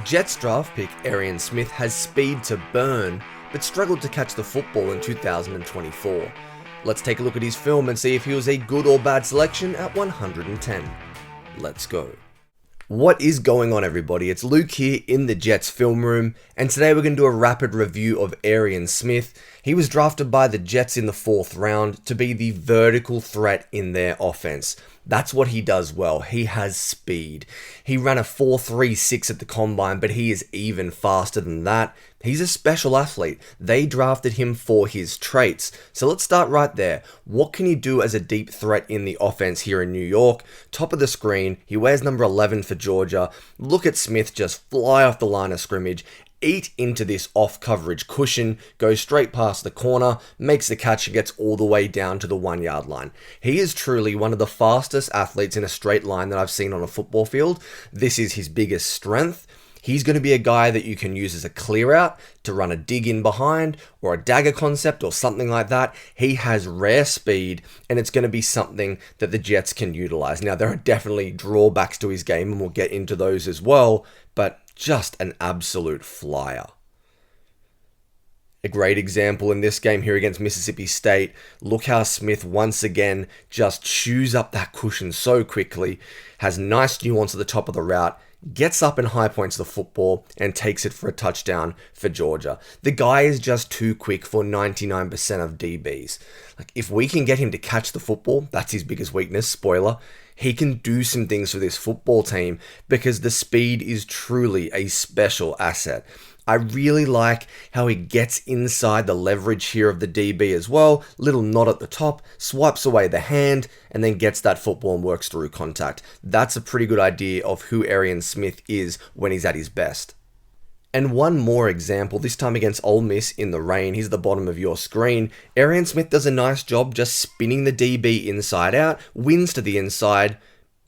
Jets draft pick Arian Smith has speed to burn, but struggled to catch the football in 2024. Let's take a look at his film and see if he was a good or bad selection at 110. Let's go. What is going on, everybody? It's Luke here in the Jets film room, and today we're going to do a rapid review of Arian Smith. He was drafted by the Jets in the 4th round to be the vertical threat in their offense. That's what he does well. He has speed. He ran a 4.36 at the combine, but he is even faster than that. He's a special athlete. They drafted him for his traits. So let's start right there. What can he do as a deep threat in the offense here in New York? Top of the screen, he wears number 11 for Georgia. Look at Smith just fly off the line of scrimmage, eat into this off coverage cushion, goes straight past the corner, makes the catch and gets all the way down to the 1-yard line. He is truly one of the fastest athletes in a straight line that I've seen on a football field. This is his biggest strength. He's going to be a guy that you can use as a clear out to run a dig in behind or a dagger concept or something like that. He has rare speed, and it's going to be something that the Jets can utilize. Now, there are definitely drawbacks to his game, and we'll get into those as well, but just an absolute flyer. A great example in this game here against Mississippi State. Look how Smith once again just chews up that cushion so quickly, has nice nuance at the top of the route, gets up and high points the football and takes it for a touchdown for Georgia. The guy is just too quick for 99% of DBs. Like, if we can get him to catch the football, that's his biggest weakness, spoiler. He can do some things for this football team because the speed is truly a special asset. I really like how he gets inside the leverage here of the DB as well. Little nod at the top, swipes away the hand, and then gets that football and works through contact. That's a pretty good idea of who Arian Smith is when he's at his best. And one more example, this time against Ole Miss in the rain. He's at the bottom of your screen. Arian Smith does a nice job just spinning the DB inside out, wins to the inside,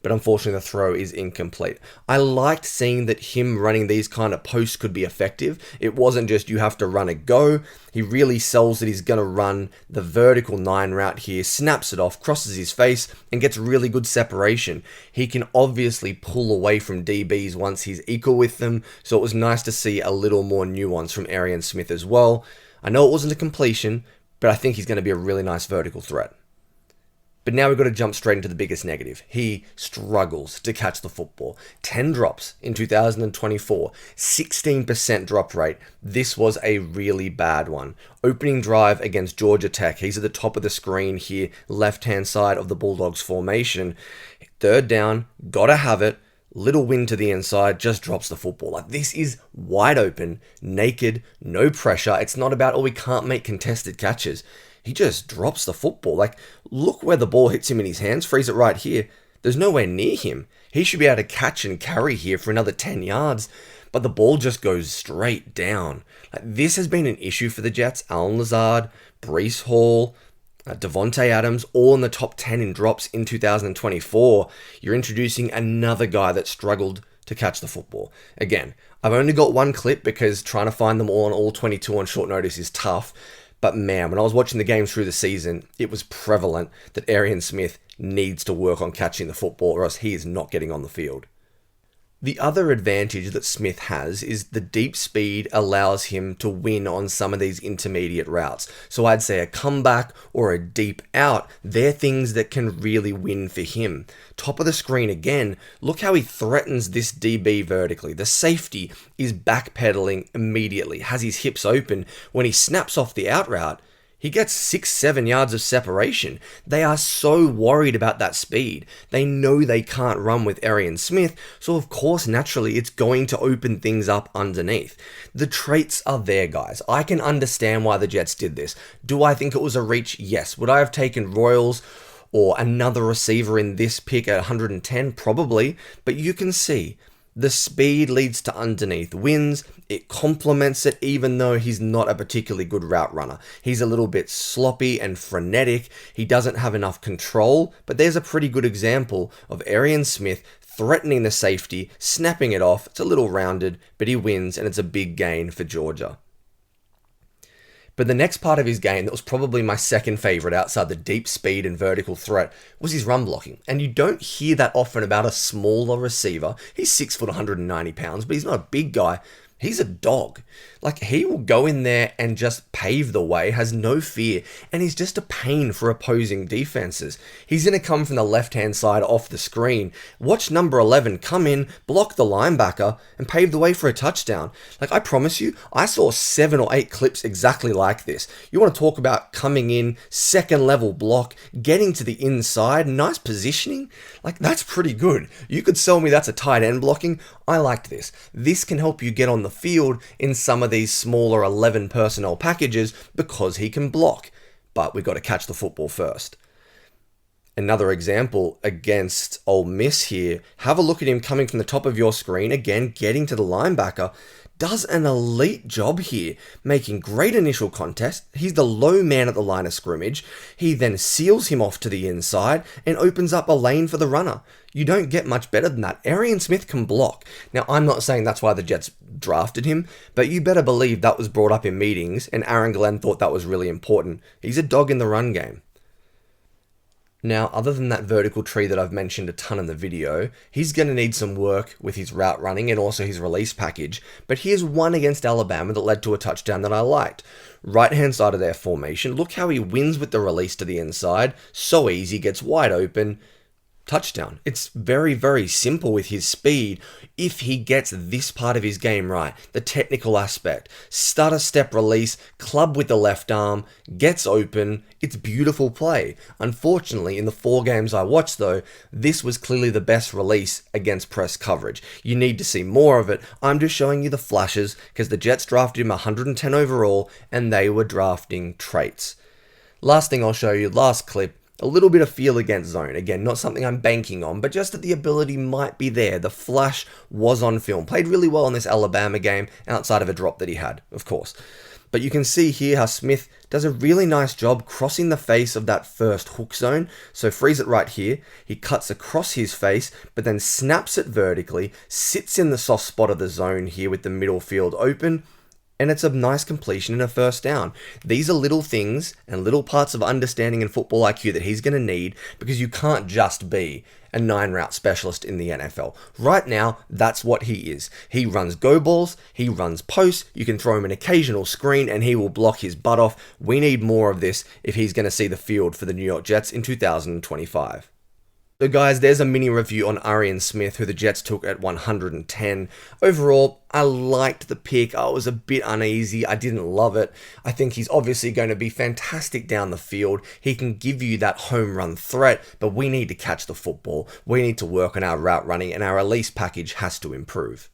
but unfortunately the throw is incomplete. I liked seeing that him running these kind of posts could be effective. It wasn't just you have to run a go. He really sells that he's going to run the vertical 9 route here, snaps it off, crosses his face, and gets really good separation. He can obviously pull away from DBs once he's equal with them, so it was nice to see a little more nuance from Arian Smith as well. I know it wasn't a completion, but I think he's going to be a really nice vertical threat. But now we've got to jump straight into the biggest negative. He struggles to catch the football. 10 drops in 2024, 16% drop rate. This was a really bad one. Opening drive against Georgia Tech. He's at the top of the screen here, left-hand side of the Bulldogs formation. 3rd down, gotta have it. Little wind to the inside, just drops the football. Like, this is wide open, naked, no pressure. It's not about, oh, we can't make contested catches. He just drops the football. Like, look where the ball hits him in his hands. Freeze it right here. There's nowhere near him. He should be able to catch and carry here for another 10 yards, but the ball just goes straight down. Like, this has been an issue for the Jets. Allen Lazard, Breece Hall, Devontae Adams, all in the top 10 in drops in 2024. You're introducing another guy that struggled to catch the football. Again, I've only got one clip because trying to find them all on All-22 on short notice is tough. But man, when I was watching the games through the season, it was prevalent that Arian Smith needs to work on catching the football or else he is not getting on the field. The other advantage that Smith has is the deep speed allows him to win on some of these intermediate routes. So I'd say a comeback or a deep out, they're things that can really win for him. Top of the screen again, look how he threatens this DB vertically. The safety is backpedaling immediately, has his hips open. When he snaps off the out route, he gets 6-7 yards of separation. They are so worried about that speed. They know they can't run with Arian Smith, so of course, naturally, it's going to open things up underneath. The traits are there, guys. I can understand why the Jets did this. Do I think it was a reach? Yes. Would I have taken Royals or another receiver in this pick at 110? Probably. But you can see the speed leads to underneath wins. It complements it even though he's not a particularly good route runner. He's a little bit sloppy and frenetic. He doesn't have enough control, but there's a pretty good example of Arian Smith threatening the safety, snapping it off. It's a little rounded, but he wins and it's a big gain for Georgia. But the next part of his game that was probably my second favourite outside the deep speed and vertical threat was his run blocking. And you don't hear that often about a smaller receiver. He's 6 foot, 190 pounds, but he's not a big guy. He's a dog. Like, he will go in there and just pave the way, has no fear, and he's just a pain for opposing defenses. He's going to come from the left-hand side off the screen. Watch number 11 come in, block the linebacker, and pave the way for a touchdown. Like, I promise you, I saw 7 or 8 clips exactly like this. You want to talk about coming in, second-level block, getting to the inside, nice positioning? Like, that's pretty good. You could sell me that's a tight end blocking. I liked this. This can help you get on the field in some of these smaller 11 personnel packages because he can block. But we've got to catch the football first. Another example against Ole Miss here. Have a look at him coming from the top of your screen. Again, getting to the linebacker. Does an elite job here, making great initial contest. He's the low man at the line of scrimmage. He then seals him off to the inside and opens up a lane for the runner. You don't get much better than that. Arian Smith can block. Now, I'm not saying that's why the Jets drafted him, but you better believe that was brought up in meetings, and Aaron Glenn thought that was really important. He's a dog in the run game. Now, other than that vertical tree that I've mentioned a ton in the video, he's going to need some work with his route running and also his release package, but here's one against Alabama that led to a touchdown that I liked. Right-hand side of their formation, look how he wins with the release to the inside, so easy, gets wide open, touchdown. It's very, very simple with his speed if he gets this part of his game right, the technical aspect. Stutter step release, club with the left arm, gets open, it's beautiful play. Unfortunately, in the 4 games I watched though, this was clearly the best release against press coverage. You need to see more of it. I'm just showing you the flashes because the Jets drafted him 110 overall and they were drafting traits. Last thing I'll show you, last clip, a little bit of feel against zone. Again, not something I'm banking on, but just that the ability might be there. The flash was on film. Played really well in this Alabama game, outside of a drop that he had, of course. But you can see here how Smith does a really nice job crossing the face of that first hook zone. So freeze it right here. He cuts across his face, but then snaps it vertically, sits in the soft spot of the zone here with the middle field open, and it's a nice completion and a first down. These are little things and little parts of understanding and football IQ that he's going to need because you can't just be a 9-route specialist in the NFL. Right now, that's what he is. He runs go balls, he runs posts, you can throw him an occasional screen and he will block his butt off. We need more of this if he's going to see the field for the New York Jets in 2025. So guys, there's a mini review on Arian Smith, who the Jets took at 110. Overall, I liked the pick. I was a bit uneasy. I didn't love it. I think he's obviously going to be fantastic down the field. He can give you that home run threat, but we need to catch the football. We need to work on our route running, and our release package has to improve.